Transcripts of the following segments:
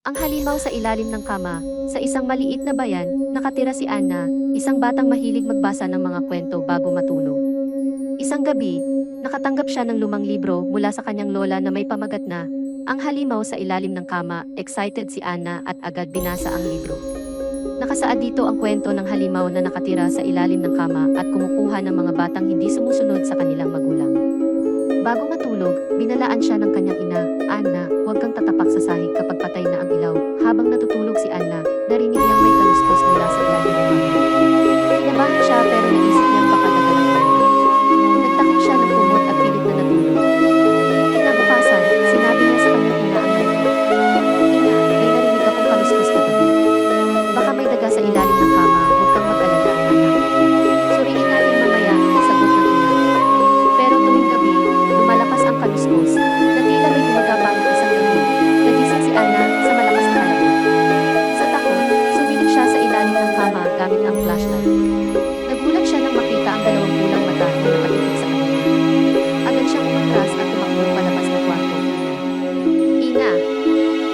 Ang halimaw sa ilalim ng kama, sa isang maliit na bayan, nakatira si Anna, isang batang mahilig magbasa ng mga kwento bago matulog. Isang gabi, nakatanggap siya ng lumang libro mula sa kanyang lola na may pamagat na, Ang Halimaw sa Ilalim ng Kama. Excited si Anna at agad binasa ang libro. Nakasaad dito ang kwento ng halimaw na nakatira sa ilalim ng kama at kumukuha ng mga batang hindi sumusunod sa kanilang magulang. Bago matulog, binalaan siya ng kanyang ina, Anna, huwag kang tatapak sa sahig kapag patay na ang ilaw. Habang natutulog si Anna, narinig niyang may kaluskos mula sa ilalim ng kama. Kinabahan siya pero naisip niyang baka dagalang pa. Nagtakip siya ng kumot at pilit na natulog. Kinabukasan, sinabi niya sa kanyang ina ang halimaw. Ina, may narinig akong kaluskos kagabi. Baka may daga sa ilalim ng kama, huwag kang mag-alala, anak. Suriin natin mamaya, sagot ng ina. Pero tuwing gabi, lumalakas ang kaluskos, na tila may gumagapang isang gabi. Nagising si Anna sa malakas na halaman. Sa takot, sumilip siya sa ilalim ng kama gamit ang flashlight. Nagulat siya nang makita ang dalawang pulang mata na nakatitig sa kanya. Agad siyang umatras at tumakbo palabas ng kwarto. Ina!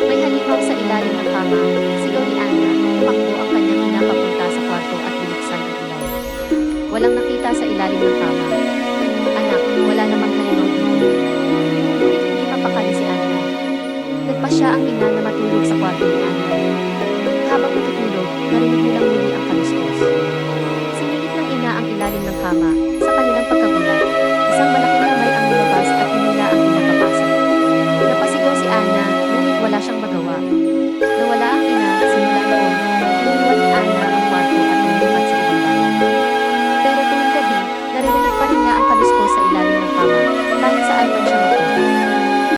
May halimaw sa ilalim ng kama, sigaw ni Anna. Tumakbo ang kanyang ina papunta sa kwarto at binuksan ang ilaw. Walang nakita sa ilalim ng kama. Anak, wala namang halimaw dito. Hindi mapakali si Anna. Nagpa siya ang ina na matulog sa kwarto ni Anna. Habang natutulog, narinig